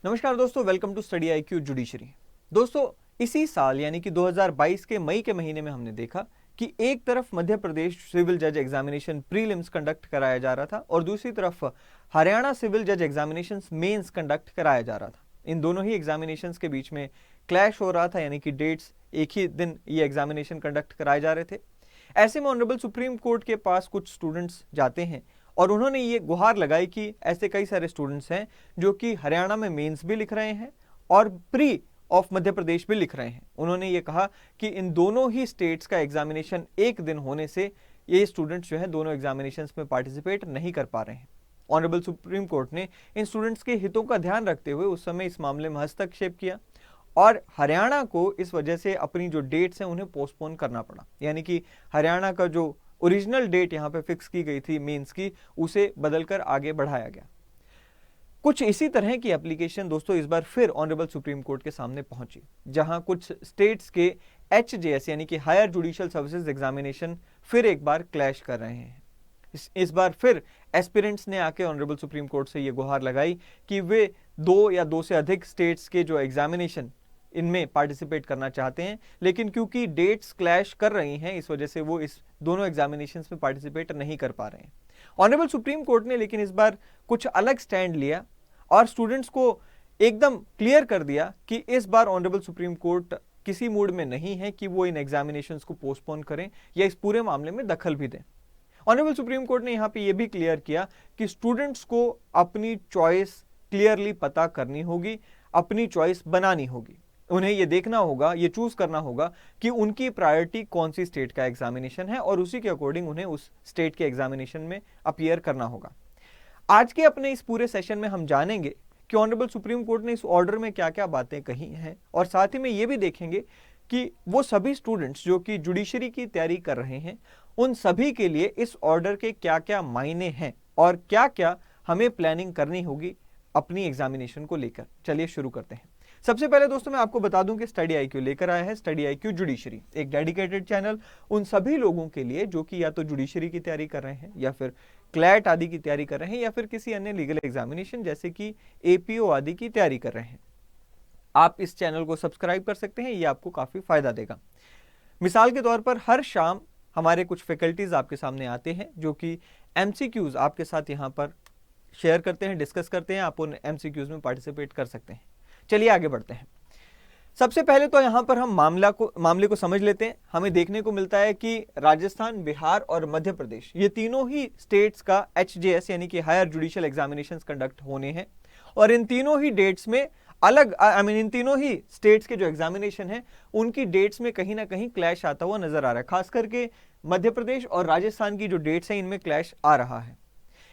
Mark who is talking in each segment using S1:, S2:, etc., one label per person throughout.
S1: नमस्कार दोस्तों, welcome to study IQ judiciary. दोस्तों, इसी साल यानी कि 2022 के मई के महीने में हमने देखा कि एक तरफ मध्य प्रदेश सिविल जज एग्जामिनेशन प्रीलिम्स कंडक्ट कराया जा रहा था और दूसरी तरफ हरियाणा सिविल जज एग्जामिनेशन मेंस कंडक्ट कराया जा रहा था। इन दोनों ही एग्जामिनेशंस के बीच में क्लैश हो रहा था, यानी कि डेट्स एक ही दिन ये एग्जामिनेशन कंडक्ट कराए जा रहे थे। ऐसे में ऑनरेबल सुप्रीम कोर्ट के पास कुछ स्टूडेंट्स जाते हैं और उन्होंने ये गुहार लगाई कि ऐसे कई सारे स्टूडेंट्स हैं जो कि हरियाणा में मेंस भी लिख रहे हैं और प्री ऑफ मध्य प्रदेश भी लिख रहे हैं। उन्होंने ये कहा कि इन दोनों ही स्टेट्स का एग्जामिनेशन एक दिन होने से ये स्टूडेंट्स जो है दोनों एग्जामिनेशंस में पार्टिसिपेट नहीं कर पा रहे हैं। ऑनरेबल सुप्रीम कोर्ट ने इन स्टूडेंट्स के हितों का ध्यान रखते हुए उस समय इस मामले में हस्तक्षेप किया और हरियाणा को इस वजह से अपनी जो डेट्स हैं उन्हें पोस्टपोन करना पड़ा, यानी कि हरियाणा का जो ओरिजिनल डेट यहां पे फिक्स की गई थी मेंस की, उसे बदलकर आगे बढ़ाया गया। कुछ इसी तरह की एप्लीकेशन दोस्तों इस बार फिर ऑनरेबल सुप्रीम कोर्ट के सामने पहुंची, जहां कुछ स्टेट्स के HJS यानी कि हायर जुडिशियल सर्विसेज एग्जामिनेशन फिर एक बार क्लैश कर रहे हैं। इस बार फिर एस्पिरेंट्स ने आके ऑनरेबल सुप्रीम कोर्ट से ये गुहार लगाई कि वे दो या दो से अधिक स्टेट्स के जो एग्जामिनेशन इनमें पार्टिसिपेट करना चाहते हैं, लेकिन क्योंकि डेट्स क्लैश कर रही हैं इस वजह से वो इस दोनों एग्जामिनेशंस में पार्टिसिपेट नहीं कर पा रहे हैं। ऑनरेबल सुप्रीम कोर्ट ने लेकिन इस बार कुछ अलग स्टैंड लिया और स्टूडेंट्स को एकदम क्लियर कर दिया कि इस बार ऑनरेबल सुप्रीम कोर्ट किसी मूड में नहीं है कि वो इन एग्जामिनेशंस को पोस्टपोन करें या इस पूरे मामले में दखल भी दें। ऑनरेबल सुप्रीम कोर्ट ने यहाँ पे ये भी क्लियर किया कि स्टूडेंट्स को अपनी चॉइस क्लियरली पता करनी होगी, अपनी चॉइस बनानी होगी। उन्हें ये देखना होगा, ये चूज करना होगा कि उनकी प्रायोरिटी कौन सी स्टेट का एग्जामिनेशन है और उसी के अकॉर्डिंग उन्हें उस स्टेट के एग्जामिनेशन में अपीयर करना होगा। आज के अपने इस पूरे सेशन में हम जानेंगे कि ऑनरेबल सुप्रीम कोर्ट ने इस ऑर्डर में क्या क्या बातें कही हैं और साथ ही में ये भी देखेंगे कि वो सभी स्टूडेंट्स जो कि जुडिशरी की तैयारी कर रहे हैं उन सभी के लिए इस ऑर्डर के क्या क्या मायने हैं और क्या क्या हमें प्लानिंग करनी होगी अपनी एग्जामिनेशन को लेकर। चलिए शुरू करते हैं। सबसे पहले दोस्तों मैं आपको बता दूं कि स्टडी आईक्यू लेकर आया है स्टडी आईक्यू जुडिशरी, एक डेडिकेटेड चैनल उन सभी लोगों के लिए जो कि या तो जुडिशरी की तैयारी कर रहे हैं या फिर क्लैट आदि की तैयारी कर रहे हैं या फिर किसी अन्य लीगल एग्जामिनेशन जैसे कि APO आदि की तैयारी कर रहे हैं। आप इस चैनल को सब्सक्राइब कर सकते हैं, ये आपको काफी फायदा देगा। मिसाल के तौर पर हर शाम हमारे कुछ फैकल्टीज आपके सामने आते हैं जो कि MCQs आपके साथ यहाँ पर शेयर करते हैं, डिस्कस करते हैं। आप उन MCQs में पार्टिसिपेट कर सकते हैं। चलिए आगे बढ़ते हैं। सबसे पहले तो यहां पर हम मामले को समझ लेते हैं। हमें देखने को मिलता है कि राजस्थान, बिहार और मध्य प्रदेश ये तीनों ही स्टेट्स का HJS यानी कि हायर जुडिशियल एग्जामिनेशंस कंडक्ट होने हैं और इन तीनों ही डेट्स में इन तीनों ही स्टेट्स के जो एग्जामिनेशन है उनकी डेट्स में कहीं ना कहीं क्लैश आता हुआ नजर आ रहा है। खास करके मध्य प्रदेश और राजस्थान की जो डेट्स हैं इनमें क्लैश आ रहा है।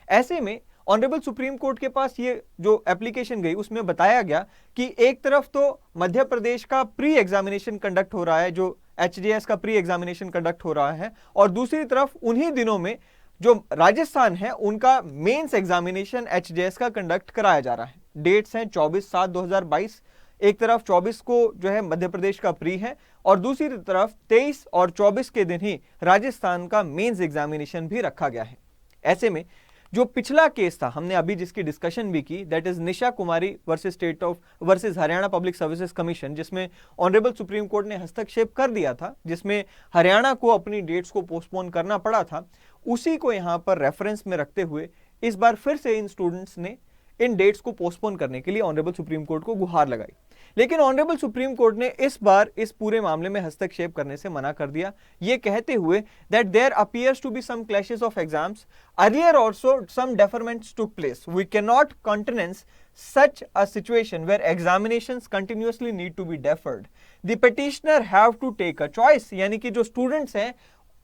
S1: ऐसे में ऑनरेबल सुप्रीम कोर्ट के पास ये जो एप्लीकेशन गई उसमें बताया गया कि एक तरफ तो मध्य प्रदेश का प्री एग्जामिनेशन कंडक्ट हो रहा है, जो HJS का प्री एग्जामिनेशन कंडक्ट हो रहा है, और दूसरी तरफ उन्हीं दिनों में जो राजस्थान है उनका मेंस एग्जामिनेशन HJS का कंडक्ट कराया जा रहा है। डेट्स हैं 24/7/2022। एक तरफ 24 को जो है मध्य प्रदेश का प्री है और दूसरी तरफ 23 और 24 के दिन ही राजस्थान का मेंस एग्जामिनेशन भी रखा गया है। ऐसे में जो पिछला केस था, हमने अभी जिसकी डिस्कशन भी की, that is Nisha Kumari versus Haryana public services commission, जिसमें ऑनरेबल सुप्रीम कोर्ट ने हस्तक्षेप कर दिया था, जिसमें हरियाणा को अपनी डेट्स को पोस्टपोन करना पड़ा था, उसी को यहां पर रेफरेंस में रखते हुए इस बार फिर से इन स्टूडेंट्स ने इन डेट्स को पोस्टपोन करने के लिए ऑनरेबल सुप्रीम कोर्ट को गुहार लगाई। लेकिन ऑनरेबल सुप्रीम कोर्ट ने इस बार इस पूरे मामले में हस्तक्षेप करने से मना कर दिया, ये कहते हुए that there appears to be some clashes of exams, earlier also some deferments took place, we can not countenance such a situation where examinations continuously need to be deferred. The petitioner have to take a choice, यानी कि जो students हैं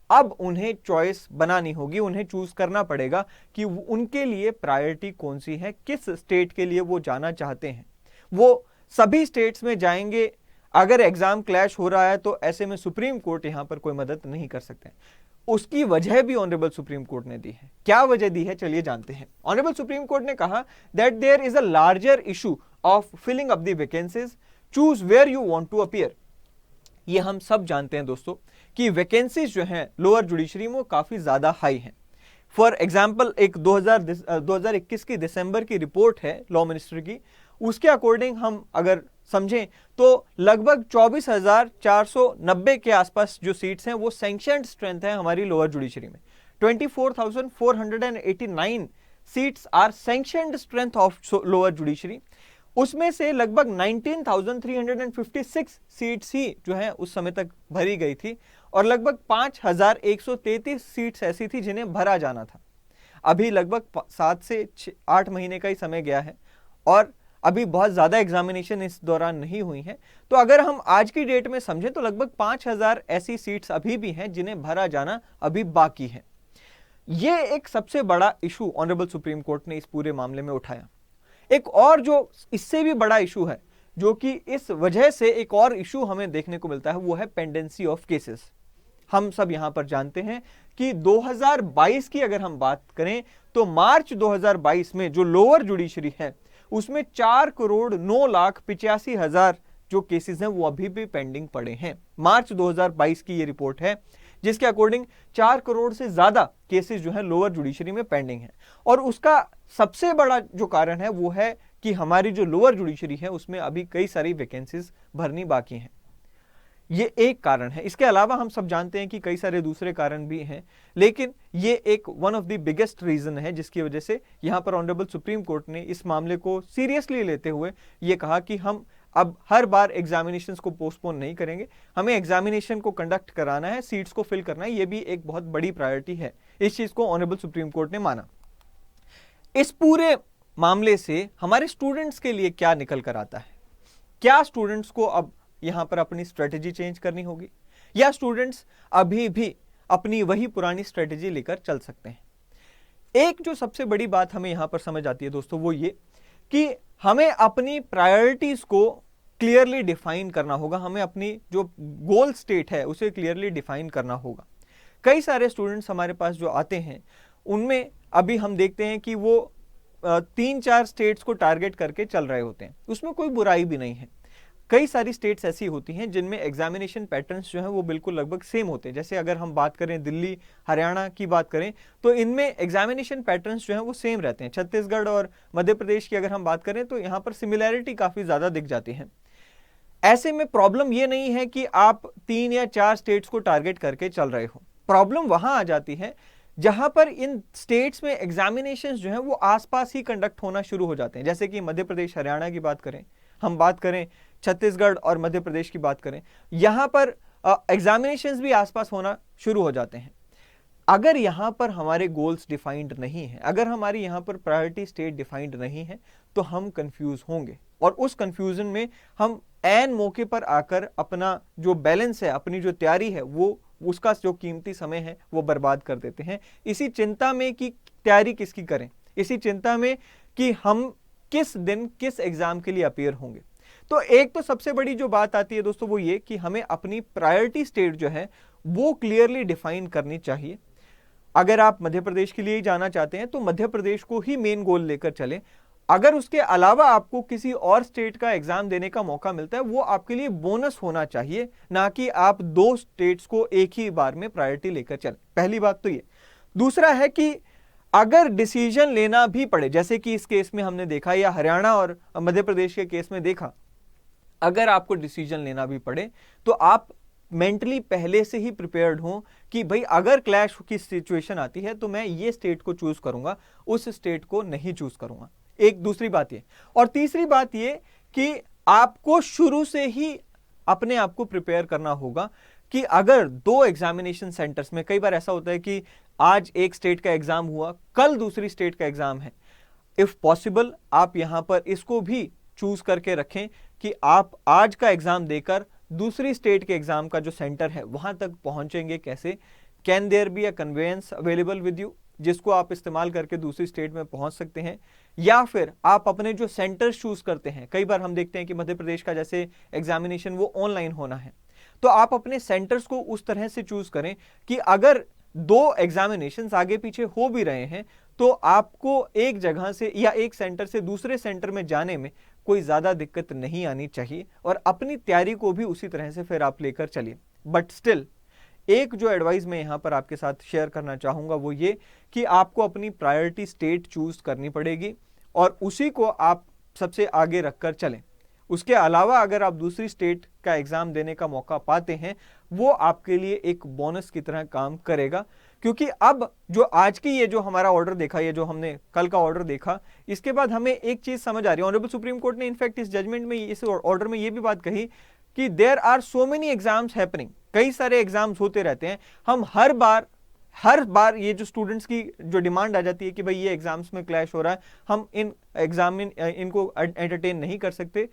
S1: अब उन्हें choice बनानी होगी, उन्हें choose करना पड़ेगा कि उनके लिए प्रायोरिटी कौन सी है, किस स्टेट के लिए वो जाना चाहते हैं। वो सभी स्टेट्स में जाएंगे, अगर एग्जाम क्लैश हो रहा है तो ऐसे में सुप्रीम कोर्ट यहां पर कोई मदद नहीं कर सकते। उसकी वजह भी ऑनरेबल सुप्रीम कोर्ट ने दी है। क्या वजह दी है, चलिए जानते हैं। ऑनरेबल सुप्रीम कोर्ट ने कहा that there is a larger issue of filling up the vacancies, choose where you want to appear. ये हम सब जानते हैं दोस्तों कि वैकेंसीज जो हैं लोअर जुडिशरी में काफी ज्यादा हाई हैं। फॉर एग्जाम्पल एक 2021 की दिसंबर की रिपोर्ट है लॉ मिनिस्ट्री की, उसके अकॉर्डिंग हम अगर समझें तो लगभग 24,490 के आसपास जो सीट्स हैं वो सैंक्शनड स्ट्रेंथ है हमारी लोअर जुडिशरी में। 24,489 seats are sanctioned strength of lower judiciary. उसमें से लगभग 19,356 सीट्स ही जो है उस समय तक भरी गई थी और लगभग 5,133 सीट्स ऐसी थी जिन्हें भरा जाना था। अभी लगभग 7 से 8 महीने का ही समय गया है और अभी बहुत ज्यादा एग्जामिनेशन इस दौरान नहीं हुई है। तो अगर हम आज की डेट में समझें तो लगभग 5,000 ऐसी सीट्स अभी भी हैं जिन्हें भरा जाना अभी बाकी है। यह एक सबसे बड़ा इशू ऑनरेबल सुप्रीम कोर्ट ने इस पूरे मामले में उठाया। एक और जो इससे भी बड़ा इशू है, जो कि इस वजह से एक और इशू हमें देखने को मिलता है, वो है पेंडेंसी ऑफ केसेस। हम सब यहां पर जानते हैं कि 2022 की अगर हम बात करें तो मार्च 2022 में जो लोअर जुडिशरी है उसमें 4,09,85,000 जो केसेस हैं वो अभी भी पेंडिंग पड़े हैं। मार्च 2022 की ये रिपोर्ट है जिसके अकॉर्डिंग 4 करोड़ से ज्यादा केसेस जो है लोअर जुडिशरी में पेंडिंग है। और उसका सबसे बड़ा जो कारण है वो है कि हमारी जो लोअर जुडिशरी है उसमें अभी कई सारी वैकेंसीज भरनी बाकी हैं। ये एक कारण है। इसके अलावा हम सब जानते हैं कि कई सारे दूसरे कारण भी हैं, लेकिन ये एक one of the biggest reason है जिसकी वजह से यहां पर ऑनरेबल सुप्रीम कोर्ट ने इस मामले को सीरियसली लेते हुए ये कहा कि हम अब हर बार एग्जामिनेशंस को पोस्टपोन नहीं करेंगे, हमें एग्जामिनेशन को कंडक्ट कराना है, सीट्स को फिल करना है। ये भी एक बहुत बड़ी प्रायोरिटी है। इस चीज को ऑनरेबल सुप्रीम कोर्ट ने माना। इस पूरे मामले से हमारे स्टूडेंट्स के लिए क्या निकल कर आता है? क्या स्टूडेंट्स को अब यहां पर अपनी स्ट्रेटेजी चेंज करनी होगी या स्टूडेंट्स अभी भी अपनी वही पुरानी स्ट्रेटेजी लेकर चल सकते हैं? एक जो सबसे बड़ी बात हमें यहां पर समझ आती है दोस्तों वो ये कि हमें अपनी प्रायोरिटीज को क्लियरली डिफाइन करना होगा। हमें अपनी जो गोल स्टेट है उसे क्लियरली डिफाइन करना होगा। कई सारे स्टूडेंट्स हमारे पास जो आते हैं उनमें अभी हम देखते हैं कि वो 3-4 स्टेट्स को टारगेट करके चल रहे होते हैं। उसमें कोई बुराई भी नहीं है। कई सारी स्टेट्स ऐसी होती हैं जिनमें एग्जामिनेशन पैटर्न्स जो हैं वो बिल्कुल लगभग सेम होते हैं। जैसे अगर हम बात करें दिल्ली, हरियाणा की बात करें तो इनमें एग्जामिनेशन पैटर्न्स जो हैं वो सेम रहते हैं। छत्तीसगढ़ और मध्य प्रदेश की अगर हम बात करें तो यहाँ पर सिमिलैरिटी काफ़ी ज़्यादा दिख जाती है। ऐसे में प्रॉब्लम ये नहीं है कि आप 3 या 4 स्टेट्स को टारगेट करके चल रहे हो। प्रॉब्लम वहाँ आ जाती है जहां पर इन स्टेट्स में एग्जामिनेशंस जो हैं वो आसपास ही कंडक्ट होना शुरू हो जाते हैं। जैसे कि मध्य प्रदेश, हरियाणा की बात करें, हम बात करें छत्तीसगढ़ और मध्य प्रदेश की बात करें, यहां पर एग्जामिनेशंस भी आसपास होना शुरू हो जाते हैं। अगर यहां पर हमारे गोल्स डिफाइंड नहीं है, अगर हमारी यहां पर प्रायोरिटी स्टेट डिफाइंड नहीं है तो हम कंफ्यूज होंगे और उस कंफ्यूजन में हम ऐन मौके पर आकर अपना जो बैलेंस है, अपनी जो तैयारी है, वो उसका जो कीमती समय है वो बर्बाद कर देते हैं। इसी चिंता में कि तैयारी किसकी करें, इसी चिंता में कि हम किस दिन किस एग्जाम के लिए अपीयर होंगे। तो एक तो सबसे बड़ी जो बात आती है दोस्तों वो ये कि हमें अपनी प्रायोरिटी स्टेट जो है वो क्लियरली डिफाइन करनी चाहिए। अगर आप मध्य प्रदेश के लिए ही जाना चाहते हैं तो मध्य प्रदेश को ही मेन गोल लेकर चलें। अगर उसके अलावा आपको किसी और स्टेट का एग्जाम देने का मौका मिलता है वो आपके लिए बोनस होना चाहिए, ना कि आप 2 स्टेट्स को एक ही बार में प्रायोरिटी लेकर चलें। पहली बात तो ये। दूसरा है कि अगर डिसीजन लेना भी पड़े, जैसे कि इस केस में हमने देखा या हरियाणा और मध्य प्रदेश के केस में देखा, अगर आपको डिसीजन लेना भी पड़े तो आप मेंटली पहले से ही प्रिपेयर्ड हो कि भाई अगर क्लैश की सिचुएशन आती है तो मैं ये स्टेट को चूज करूंगा, उस स्टेट को नहीं चूज करूंगा। एक दूसरी बात ये। और तीसरी बात ये कि आपको शुरू से ही अपने आप को प्रिपेयर करना होगा कि अगर 2 एग्जामिनेशन सेंटर्स में, कई बार ऐसा होता है कि आज एक स्टेट का एग्जाम हुआ, कल दूसरी स्टेट का एग्जाम है, इफ पॉसिबल आप यहां पर इसको भी चूज करके रखें कि आप आज का एग्जाम देकर दूसरी स्टेट के एग्जाम का जो सेंटर है वहां तक पहुंचेंगे कैसे। Can there be a conveyance available with you जिसको आप इस्तेमाल करके दूसरी स्टेट में पहुंच सकते हैं, या फिर आप अपने जो सेंटर्स चूज करते हैं, कई बार हम देखते हैं कि मध्य प्रदेश का जैसे एग्जामिनेशन वो ऑनलाइन होना है, तो आप अपने सेंटर्स को उस तरह से चूज करें कि अगर 2 एग्जामिनेशंस आगे पीछे हो भी रहे हैं तो आपको एक जगह से या एक सेंटर से दूसरे सेंटर में जाने में कोई ज्यादा दिक्कत नहीं आनी चाहिए और अपनी तैयारी को भी उसी तरह से फिर आप लेकर चलिए। बट स्टिल एक जो एडवाइस मैं यहां पर आपके साथ शेयर करना चाहूंगा वो ये कि आपको अपनी प्रायोरिटी स्टेट चूज करनी पड़ेगी और उसी को आप सबसे आगे रखकर चलें। उसके अलावा अगर आप दूसरी स्टेट का एग्जाम देने का मौका पाते हैं, वो आपके लिए एक बोनस की तरह काम करेगा, क्योंकि अब जो आज की ये जो हमारा ऑर्डर देखा, ये जो हमने कल का ऑर्डर देखा, इसके बाद हमें एक चीज समझ आ रही है। ऑनरेबल सुप्रीम कोर्ट ने इनफैक्ट इस जजमेंट में, इस ऑर्डर में ये भी बात कही कि there are so many exams happening, कई सारे एग्जाम्स होते रहते हैं। हम हर बार ये जो स्टूडेंट्स की जो डिमांड आ जाती है कि भाई ये एग्जाम्स में क्लैश हो रहा है, हम इनको एंटरटेन नहीं कर सकते।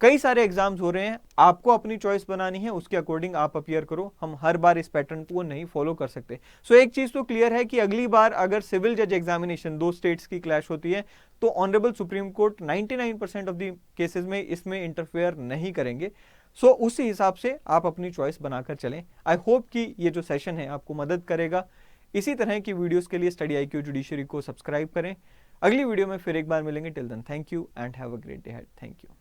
S1: कई सारे एग्जाम्स हो रहे हैं, आपको अपनी चॉइस बनानी है, उसके अकॉर्डिंग आप अपीयर करो। हम हर बार इस पैटर्न को नहीं फॉलो कर सकते। सो एक चीज तो क्लियर है कि अगली बार अगर सिविल जज एग्जामिनेशन दो स्टेट्स की क्लैश होती है तो honourable supreme court 99% of the cases में इसमें इंटरफेयर नहीं करेंगे। सो उसी हिसाब से आप अपनी चॉइस बनाकर चलें। आई होप कि ये जो सेशन है आपको मदद करेगा। इसी तरह की वीडियोस के लिए स्टडी IQ जुडिशरी को सब्सक्राइब करें। अगली वीडियो में फिर एक बार मिलेंगे। Till then thank you and have a great day ahead. Thank you.